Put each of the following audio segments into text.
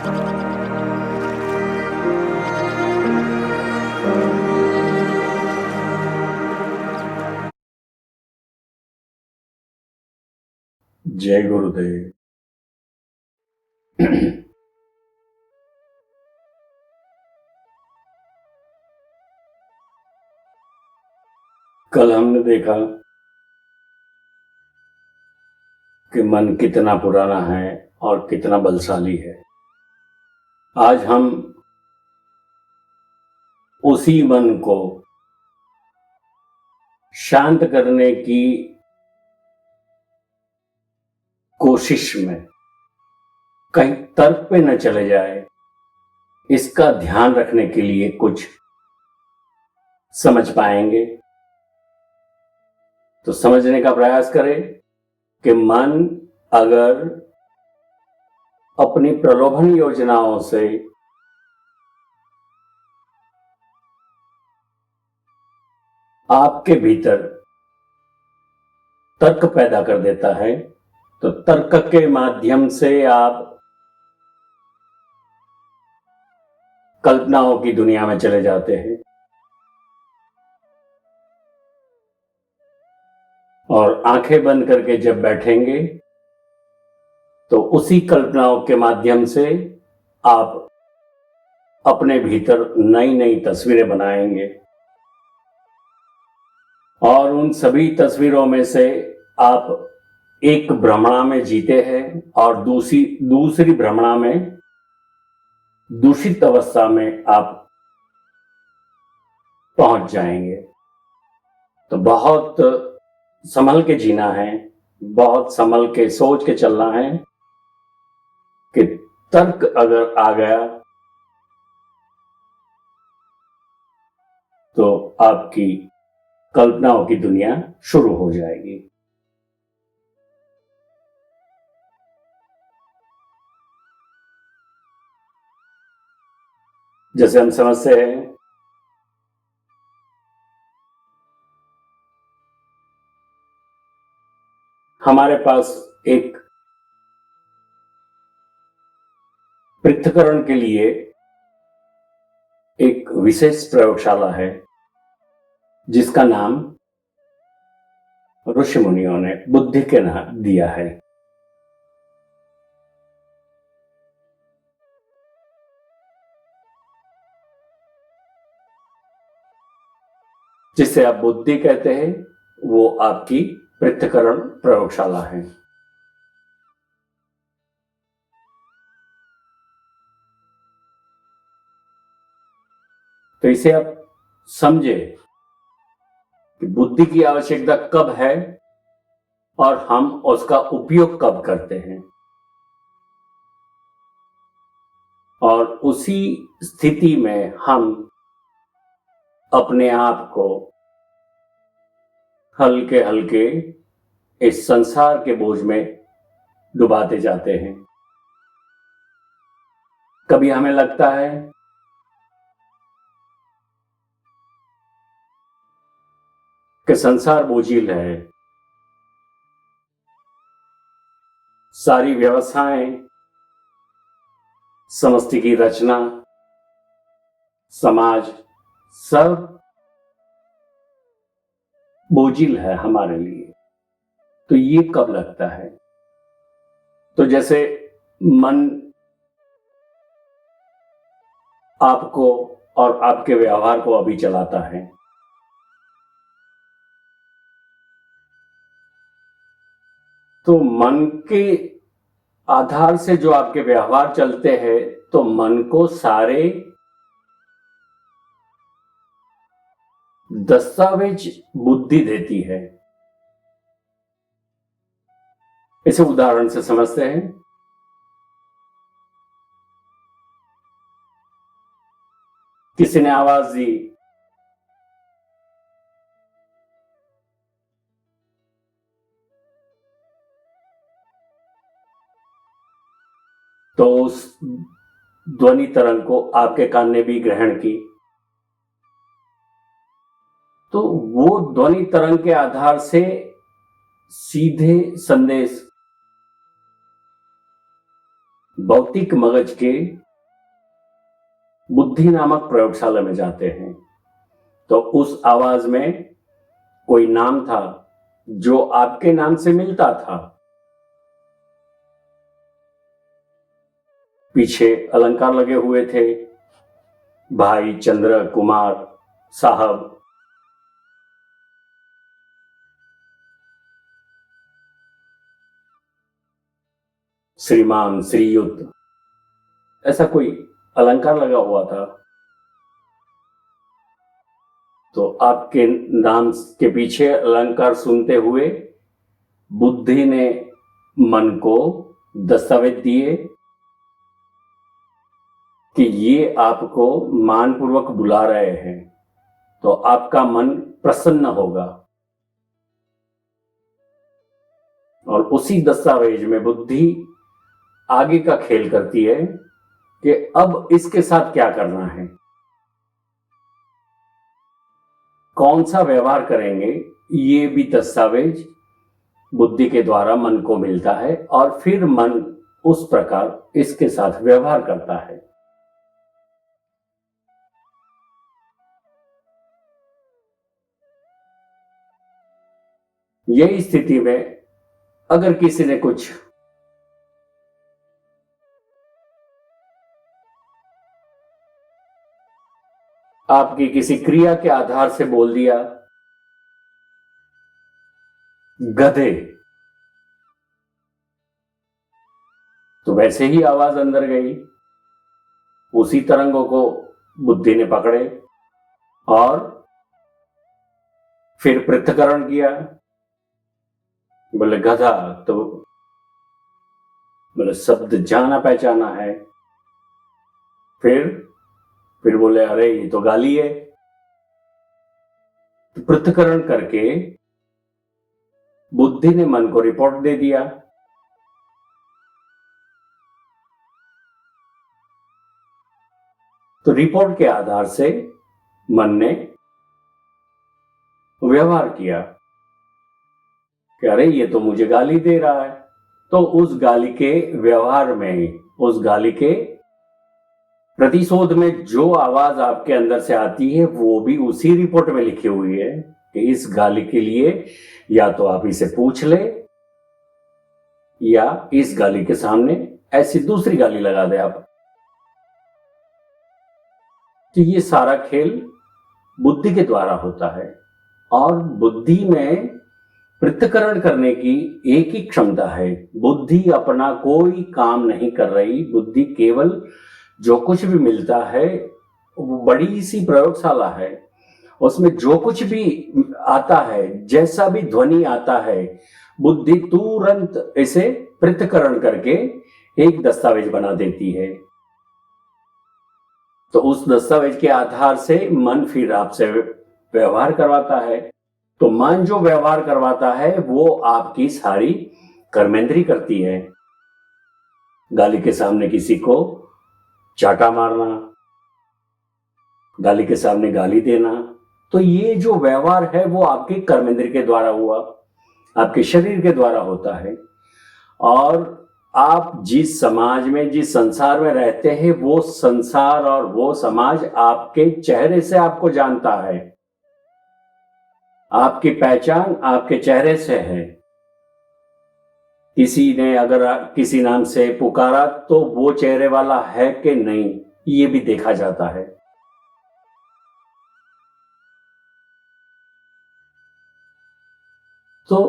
जय गुरुदेव। कल हमने देखा कि मन कितना पुराना है और कितना बलशाली है। आज हम उसी मन को शांत करने की कोशिश में कहीं तर्क पे न चले जाए, इसका ध्यान रखने के लिए कुछ समझ पाएंगे। तो समझने का प्रयास करें कि मन अगर अपनी प्रलोभन योजनाओं से आपके भीतर तर्क पैदा कर देता है, तो तर्क के माध्यम से आप कल्पनाओं की दुनिया में चले जाते हैं और आंखें बंद करके जब बैठेंगे तो उसी कल्पनाओं के माध्यम से आप अपने भीतर नई नई तस्वीरें बनाएंगे और उन सभी तस्वीरों में से आप एक भ्रमणा में जीते हैं और दूसरी भ्रमणा में दूषित अवस्था में आप पहुंच जाएंगे। तो बहुत संभल के जीना है, बहुत संभल के सोच के चलना है कि तर्क अगर आ गया तो आपकी कल्पनाओं की दुनिया शुरू हो जाएगी। जैसे हम समझते हैं हमारे पास एक पृथक्करण के लिए एक विशेष प्रयोगशाला है जिसका नाम ऋषि मुनियों ने बुद्धि के नाम दिया है। जिसे आप बुद्धि कहते हैं, वो आपकी पृथक्करण प्रयोगशाला है। तो इसे आप समझे कि बुद्धि की आवश्यकता कब है और हम उसका उपयोग कब करते हैं, और उसी स्थिति में हम अपने आप को हल्के हल्के इस संसार के बोझ में डुबाते जाते हैं। कभी हमें लगता है कि संसार बोझिल है, सारी व्यवस्थाएं, समष्टि की रचना, समाज सब बोझिल है हमारे लिए। तो ये कब लगता है? तो जैसे मन आपको और आपके व्यवहार को अभी चलाता है, तो मन के आधार से जो आपके व्यवहार चलते हैं, तो मन को सारे दस्तावेज बुद्धि देती है। इसे उदाहरण से समझते हैं। किसी ने आवाज दी, तो उस ध्वनि तरंग को आपके कान ने भी ग्रहण की, तो वो ध्वनि तरंग के आधार से सीधे संदेश भौतिक मगज के बुद्धि नामक प्रयोगशाला में जाते हैं तो उस आवाज में कोई नाम था जो आपके नाम से मिलता था। पीछे अलंकार लगे हुए थे, भाई चंद्र कुमार साहब। श्रीमान श्रीयुत, ऐसा कोई अलंकार लगा हुआ था। तो आपके नाम के पीछे अलंकार सुनते हुए बुद्धि ने मन को दस्तावेज दिए कि ये आपको मानपूर्वक बुला रहे हैं, तो आपका मन प्रसन्न होगा। और उसी दस्तावेज में बुद्धि आगे का खेल करती है कि अब इसके साथ क्या करना है, कौन सा व्यवहार करेंगे। ये भी दस्तावेज बुद्धि के द्वारा मन को मिलता है और फिर मन उस प्रकार इसके साथ व्यवहार करता है। यही स्थिति में अगर किसी ने कुछ आपकी किसी क्रिया के आधार से बोल दिया गधे, तो वैसे ही आवाज अंदर गई, उसी तरंगों को बुद्धि ने पकड़े और फिर पृथक्करण किया। बोले गधा, तो बोले शब्द जाना पहचाना है। फिर बोले अरे ये तो गाली है। तो पृथक्करण करके बुद्धि ने मन को रिपोर्ट दे दिया। तो रिपोर्ट के आधार से मन ने व्यवहार किया कि अरे ये तो मुझे गाली दे रहा है। तो उस गाली के व्यवहार में, उस गाली के प्रतिशोध में जो आवाज आपके अंदर से आती है वो भी उसी रिपोर्ट में लिखी हुई है कि इस गाली के लिए या तो आप इसे पूछ ले या इस गाली के सामने ऐसी दूसरी गाली लगा दे आप। तो ये सारा खेल बुद्धि के द्वारा होता है और बुद्धि में पृथक्करण करने की एक ही क्षमता है। बुद्धि अपना कोई काम नहीं कर रही। बुद्धि केवल जो कुछ भी मिलता है, वो बड़ी सी प्रयोगशाला है, उसमें जो कुछ भी आता है, जैसा भी ध्वनि आता है, बुद्धि तुरंत इसे पृथक्करण करके एक दस्तावेज बना देती है। तो उस दस्तावेज के आधार से मन फिर आपसे व्यवहार करवाता है। तो मन जो व्यवहार करवाता है वो आपकी सारी कर्मेंद्री करती है। गाली के सामने किसी को चाटा मारना, गाली के सामने गाली देना, तो ये जो व्यवहार है वो आपके कर्मेंद्र के द्वारा हुआ, आपके शरीर के द्वारा होता है। और आप जिस समाज में, जिस संसार में रहते हैं, वो संसार और वो समाज आपके चेहरे से आपको जानता है। आपकी पहचान आपके चेहरे से है। किसी ने अगर किसी नाम से पुकारा तो वो चेहरे वाला है कि नहीं, ये भी देखा जाता है। तो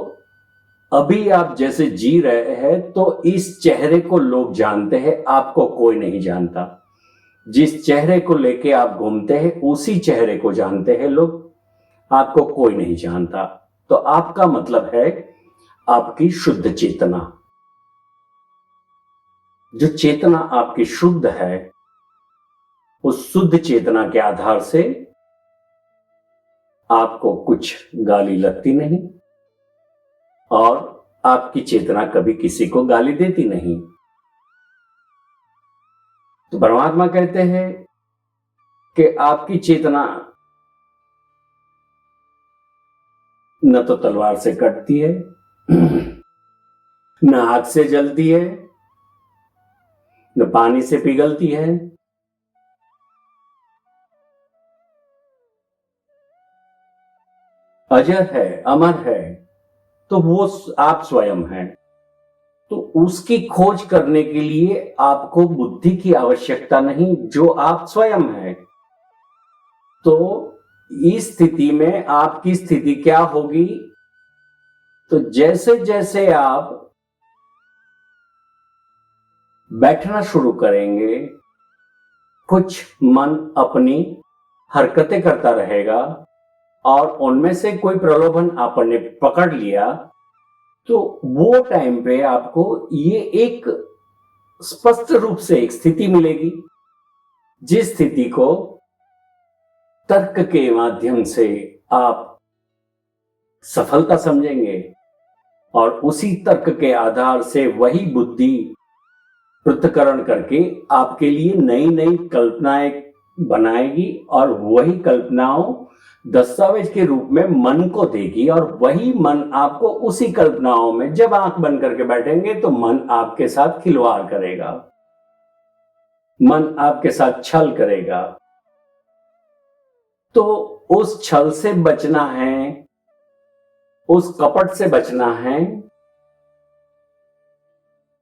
अभी आप जैसे जी रहे हैं तो इस चेहरे को लोग जानते हैं, आपको कोई नहीं जानता। जिस चेहरे को लेके आप घूमते हैं उसी चेहरे को जानते हैं लोग, आपको कोई नहीं जानता। तो आपका मतलब है आपकी शुद्ध चेतना। जो चेतना आपकी शुद्ध है, उस शुद्ध चेतना के आधार से आपको कुछ गाली लगती नहीं और आपकी चेतना कभी किसी को गाली देती नहीं। तो परमात्मा कहते हैं कि आपकी चेतना न तो तलवार से कटती है, न आग से जलती है, न पानी से पिघलती है, अजर है, अमर है, तो वो आप स्वयं हैं। तो उसकी खोज करने के लिए आपको बुद्धि की आवश्यकता नहीं, जो आप स्वयं हैं। तो इस स्थिति में आपकी स्थिति क्या होगी? तो जैसे जैसे आप बैठना शुरू करेंगे, कुछ मन अपनी हरकतें करता रहेगा और उनमें से कोई प्रलोभन आपने पकड़ लिया, तो वो टाइम पे आपको ये एक स्पष्ट रूप से एक स्थिति मिलेगी, जिस स्थिति को तर्क के माध्यम से आप सफलता समझेंगे और उसी तर्क के आधार से वही बुद्धि पृथक्करण करके आपके लिए नई नई कल्पनाएं बनाएगी और वही कल्पनाओं दस्तावेज के रूप में मन को देगी और वही मन आपको उसी कल्पनाओं में, जब आंख बंद करके बैठेंगे तो मन आपके साथ खिलवाड़ करेगा, मन आपके साथ छल करेगा। तो उस छल से बचना है, उस कपट से बचना है,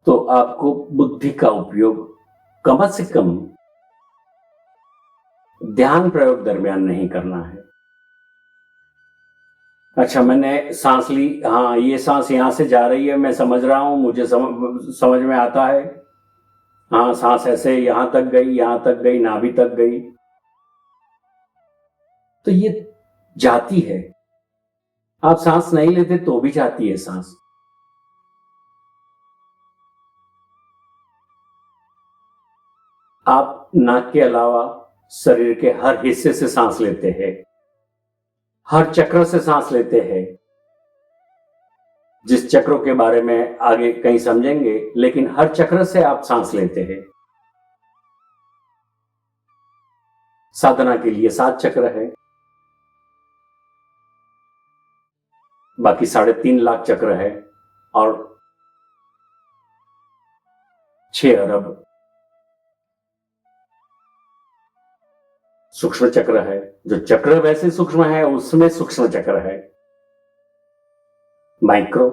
तो आपको बुद्धि का उपयोग कम से कम ध्यान प्रयोग दरमियान नहीं करना है। अच्छा, मैंने सांस ली, हाँ ये सांस यहां से जा रही है, मैं समझ रहा हूं, मुझे समझ में आता है, हाँ सांस ऐसे यहां तक गई, यहां तक गई, नाभि तक गई, तो ये जाती है। आप सांस नहीं लेते तो भी जाती है सांस। आप नाक के अलावा शरीर के हर हिस्से से सांस लेते हैं, हर चक्र से सांस लेते हैं, जिस चक्रों के बारे में आगे कहीं समझेंगे, लेकिन हर चक्र से आप सांस लेते हैं। साधना के लिए 7 चक्र है, बाकी 3.5 लाख चक्र है और 6 अरब सूक्ष्म चक्र है। जो चक्र वैसे सूक्ष्म है, उसमें सूक्ष्म चक्र है, माइक्रो।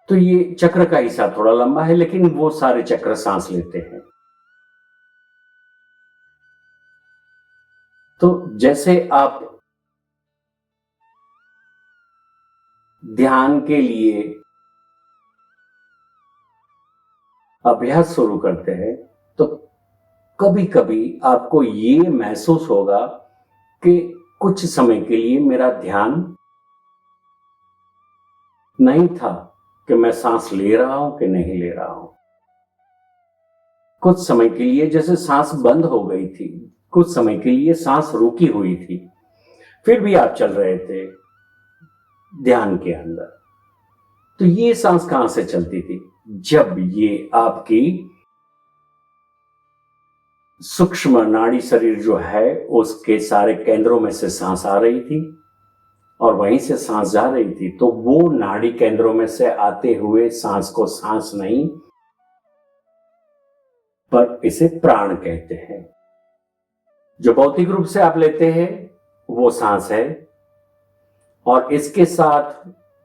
तो ये चक्र का हिस्सा थोड़ा लंबा है, लेकिन वो सारे चक्र सांस लेते हैं। तो जैसे आप ध्यान के लिए अभ्यास शुरू करते हैं, तो कभी कभी आपको ये महसूस होगा कि कुछ समय के लिए मेरा ध्यान नहीं था कि मैं सांस ले रहा हूं कि नहीं ले रहा हूं। कुछ समय के लिए जैसे सांस बंद हो गई थी, कुछ समय के लिए सांस रुकी हुई थी, फिर भी आप चल रहे थे ध्यान के अंदर। तो ये सांस कहां से चलती थी? जब ये आपकी सूक्ष्म नाड़ी शरीर जो है उसके सारे केंद्रों में से सांस आ रही थी और वहीं से सांस जा रही थी, तो वो नाड़ी केंद्रों में से आते हुए सांस को सांस नहीं, पर इसे प्राण कहते हैं। जो भौतिक रूप से आप लेते हैं वो सांस है और इसके साथ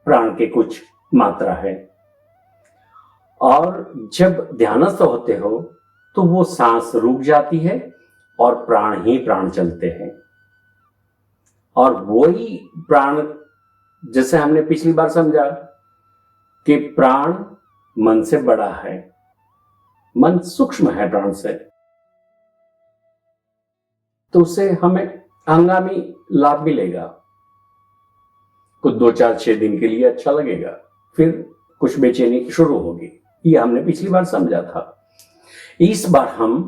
प्राण के कुछ मात्रा है। और जब ध्यानस्थ होते हो तो वो सांस रुक जाती है और प्राण ही प्राण चलते हैं। और वही प्राण, जैसे हमने पिछली बार समझा कि प्राण मन से बड़ा है, मन सूक्ष्म है प्राण से, तो उससे हमें हंगामी लाभ मिलेगा। कुछ 2 4 6 दिन के लिए अच्छा लगेगा, फिर कुछ बेचैनी शुरू होगी। ये हमने पिछली बार समझा था। इस बार हम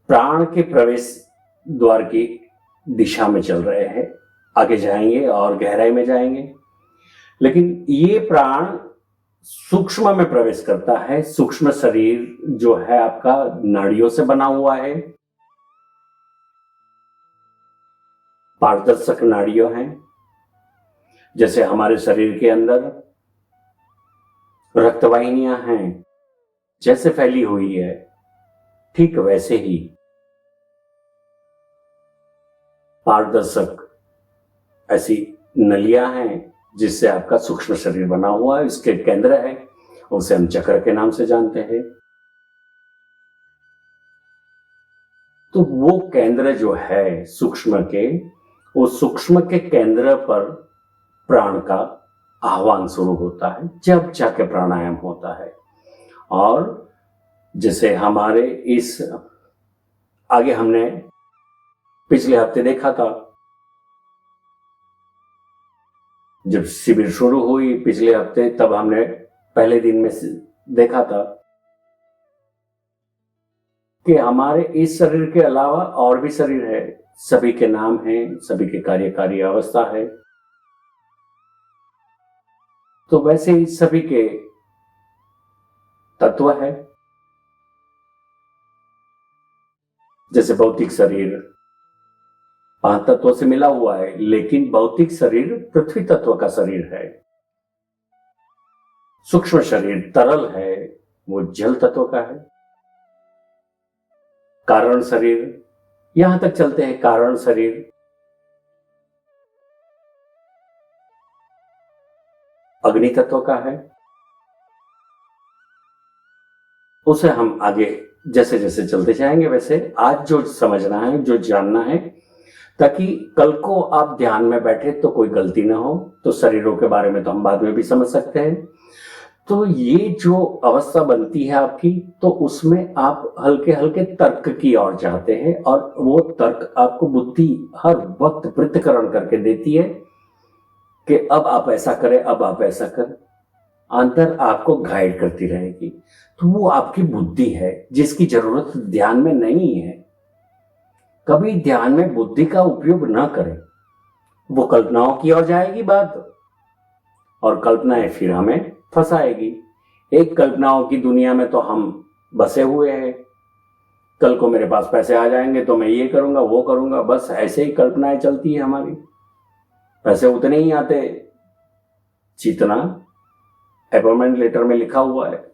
प्राण के प्रवेश द्वार की दिशा में चल रहे हैं, आगे जाएंगे और गहराई में जाएंगे। लेकिन ये प्राण सूक्ष्म में प्रवेश करता है। सूक्ष्म शरीर जो है आपका नाड़ियों से बना हुआ है, पारदर्शक नाड़ियों हैं जैसे हमारे शरीर के अंदर रक्तवाहिनियां हैं, जैसे फैली हुई है, ठीक वैसे ही पारदर्शक ऐसी नलियां हैं जिससे आपका सूक्ष्म शरीर बना हुआ है। इसके केंद्र है, उसे हम चक्र के नाम से जानते हैं। तो वो केंद्र जो है सूक्ष्म के, वो सूक्ष्म के केंद्र पर प्राण का आह्वान शुरू होता है, जब जाके प्राणायाम होता है। और जैसे हमारे इस आगे हमने पिछले हफ्ते देखा था, जब शिविर शुरू हुई पिछले हफ्ते, तब हमने पहले दिन में देखा था कि हमारे इस शरीर के अलावा और भी शरीर है, सभी के नाम हैं, सभी के कार्यकारी अवस्था है। तो वैसे ही सभी के तत्व है। जैसे भौतिक शरीर 5 तत्वों से मिला हुआ है, लेकिन भौतिक शरीर पृथ्वी तत्व का शरीर है। सूक्ष्म शरीर तरल है, वो जल तत्व का है। कारण शरीर, यहां तक चलते हैं, कारण शरीर अग्नि तत्व का है। उसे हम आगे जैसे जैसे चलते जाएंगे, वैसे आज जो समझना है, जो जानना है, ताकि कल को आप ध्यान में बैठे तो कोई गलती ना हो। तो शरीरों के बारे में तो हम बाद में भी समझ सकते हैं। तो ये जो अवस्था बनती है आपकी, तो उसमें आप हल्के हल्के तर्क की ओर जाते हैं, और वो तर्क आपको बुद्धि हर वक्त पृथक्करण करके देती है कि अब आप ऐसा करें, अब आप ऐसा करें। अंतर आपको गाइड करती रहेगी। तो वो आपकी बुद्धि है जिसकी जरूरत ध्यान में नहीं है। कभी ध्यान में बुद्धि का उपयोग ना करें, वो कल्पनाओं की ओर जाएगी बात, और कल्पनाएं फिर हमें फंसाएगी। एक कल्पनाओं की दुनिया में तो हम बसे हुए हैं। कल को मेरे पास पैसे आ जाएंगे तो मैं ये करूंगा, वो करूंगा, बस ऐसे ही कल्पनाएं चलती है हमारी। पैसे उतने ही आते जितना अपॉइंटमेंट लेटर में लिखा हुआ है,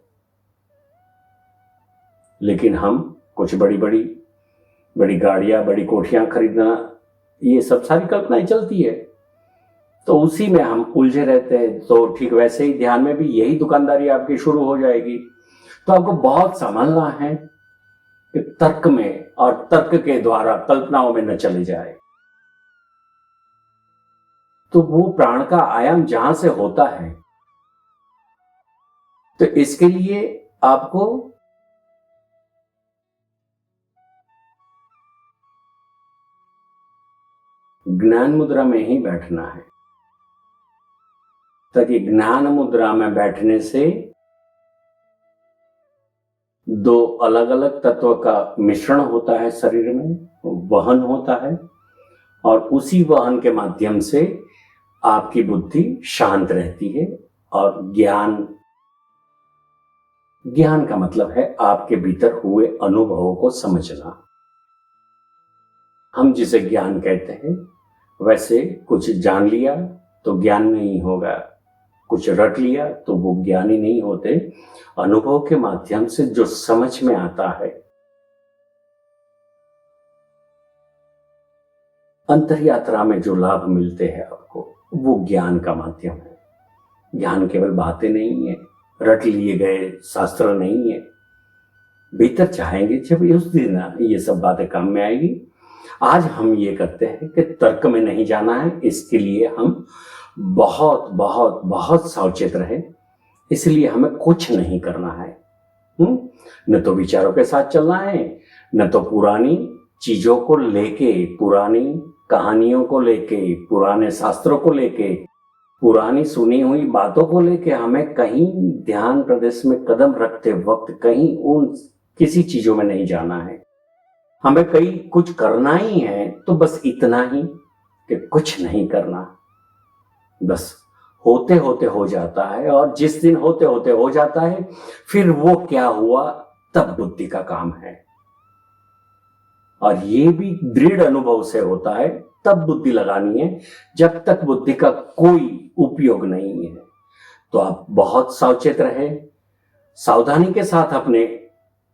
लेकिन हम कुछ बड़ी गाड़ियां, बड़ी कोठियां खरीदना, ये सब सारी कल्पनाएं चलती है। तो उसी में हम उलझे रहते हैं। तो ठीक वैसे ही ध्यान में भी यही दुकानदारी आपकी शुरू हो जाएगी। तो आपको बहुत संभलना है कि तर्क में और तर्क के द्वारा कल्पनाओं में न चले जाए। तो वो प्राण का आयाम जहां से होता है, तो इसके लिए आपको ज्ञान मुद्रा में ही बैठना है, ताकि ज्ञान मुद्रा में बैठने से 2 अलग अलग तत्व का मिश्रण होता है, शरीर में वहन होता है, और उसी वहन के माध्यम से आपकी बुद्धि शांत रहती है। और ज्ञान का मतलब है आपके भीतर हुए अनुभवों को समझना। हम जिसे ज्ञान कहते हैं, वैसे कुछ जान लिया तो ज्ञान नहीं होगा, कुछ रट लिया तो वो ज्ञानी नहीं होते। अनुभव के माध्यम से जो समझ में आता है, अंतर यात्रा में जो लाभ मिलते हैं आपको, वो ज्ञान का माध्यम है। ज्ञान केवल बातें नहीं है, रट लिए गए शास्त्र नहीं है। भीतर चाहेंगे जब उस दिन ये सब बातें काम में आएगी। आज हम ये करते हैं कि तर्क में नहीं जाना है, इसके लिए हम बहुत बहुत बहुत सावचेत रहे। इसलिए हमें कुछ नहीं करना है। न तो विचारों के साथ चलना है, न तो पुरानी चीजों को लेके, पुरानी कहानियों को लेके, पुराने शास्त्रों को लेके, पुरानी सुनी हुई बातों को लेके हमें कहीं ध्यान प्रदेश में कदम रखते वक्त कहीं उन किसी चीजों में नहीं जाना है। हमें कहीं कुछ करना ही है तो बस इतना ही कि कुछ नहीं करना, बस होते होते हो जाता है। और जिस दिन होते होते हो जाता है, फिर वो क्या हुआ तब बुद्धि का काम है। और ये भी दृढ़ अनुभव से होता है, तब बुद्धि लगानी है, जब तक बुद्धि का कोई उपयोग नहीं है। तो आप बहुत सावचेत रहे, सावधानी के साथ अपने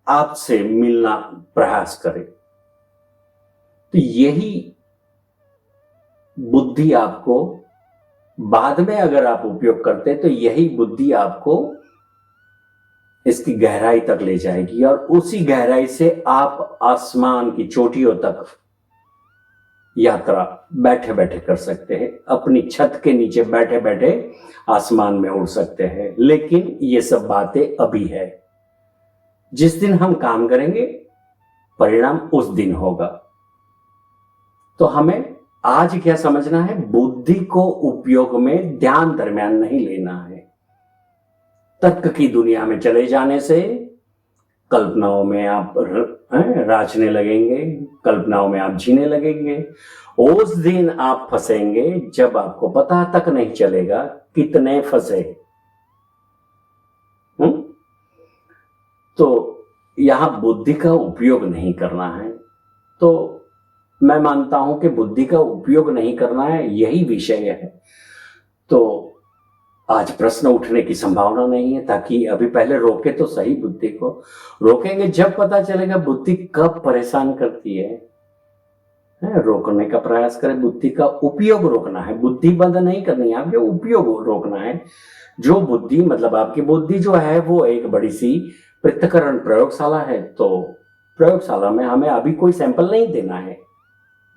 आप से मिलना प्रयास करें। तो यही बुद्धि आपको बाद में अगर आप उपयोग करते तो यही बुद्धि आपको इसकी गहराई तक ले जाएगी और उसी गहराई से आप आसमान की चोटियों तक यात्रा बैठे बैठे कर सकते हैं। अपनी छत के नीचे बैठे बैठे आसमान में उड़ सकते हैं। लेकिन ये सब बातें अभी है। जिस दिन हम काम करेंगे परिणाम उस दिन होगा। तो हमें आज क्या समझना है, बुद्धि को उपयोग में ध्यान दरमियान नहीं लेना है। तर्क की दुनिया में चले जाने से कल्पनाओं में आप राचने लगेंगे, कल्पनाओं में आप जीने लगेंगे। उस दिन आप फंसेंगे जब आपको पता तक नहीं चलेगा कितने फंसे। तो यहां बुद्धि का उपयोग नहीं करना है। तो मैं मानता हूं कि बुद्धि का उपयोग नहीं करना है, यही विषय है। तो आज प्रश्न उठने की संभावना नहीं है, ताकि अभी पहले रोके तो सही। बुद्धि को रोकेंगे जब पता चलेगा बुद्धि कब परेशान करती है। रोकने का प्रयास करें, बुद्धि का उपयोग रोकना है, बुद्धि बंद नहीं करनी है, आपके उपयोग रोकना है। जो बुद्धि मतलब आपकी बुद्धि जो है वो एक बड़ी सी पृथक्करण प्रयोगशाला है। तो प्रयोगशाला में हमें अभी कोई सैंपल नहीं देना है,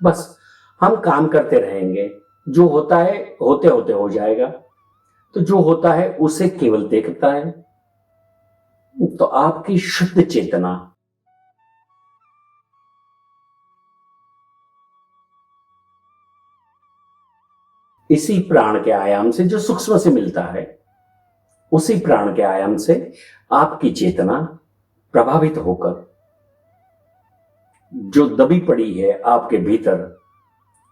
बस हम काम करते रहेंगे। जो होता है होते होते हो जाएगा। तो जो होता है उसे केवल देखता है। तो आपकी शुद्ध चेतना इसी प्राण के आयाम से, जो सूक्ष्म से मिलता है, उसी प्राण के आयाम से आपकी चेतना प्रभावित होकर जो दबी पड़ी है आपके भीतर,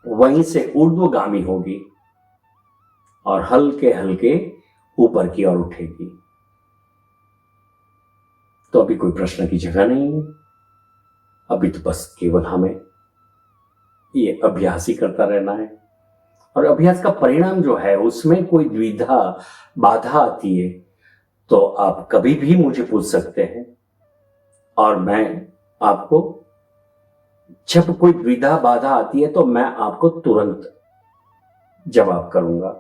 वहीं से ऊर्ध्वगामी होगी और हल्के हल्के ऊपर की ओर उठेगी। तो अभी कोई प्रश्न की जगह नहीं है। अभी तो बस केवल हमें ये अभ्यास ही करता रहना है। और अभ्यास का परिणाम जो है उसमें कोई द्विधा बाधा आती है तो आप कभी भी मुझे पूछ सकते हैं और मैं आपको, जब कोई द्विधा बाधा आती है तो मैं आपको तुरंत जवाब करूंगा।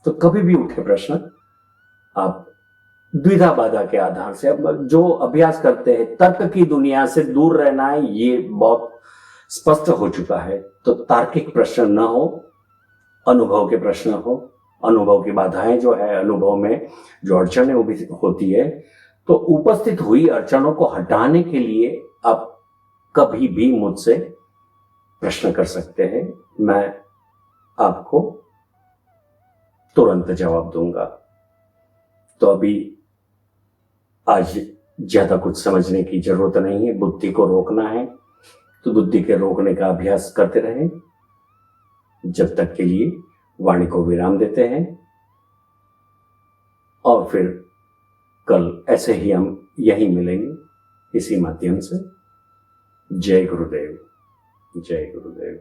तो कभी भी उठे प्रश्न, आप द्विधा बाधा के आधार से, अब जो अभ्यास करते हैं तर्क की दुनिया से दूर रहना है, ये बहुत स्पष्ट हो चुका है। तो तार्किक प्रश्न न हो, अनुभव के प्रश्न हो। अनुभव की बाधाएं जो है, अनुभव में जो अड़चनें होती है, तो उपस्थित हुई अड़चनों को हटाने के लिए आप कभी भी मुझसे प्रश्न कर सकते हैं। मैं आपको तुरंत जवाब दूंगा। तो अभी आज ज्यादा कुछ समझने की जरूरत नहीं है। बुद्धि को रोकना है तो बुद्धि के रोकने का अभ्यास करते रहें। जब तक के लिए वाणी को विराम देते हैं और फिर कल ऐसे ही हम यही मिलेंगे इसी माध्यम से। जय गुरुदेव, जय गुरुदेव।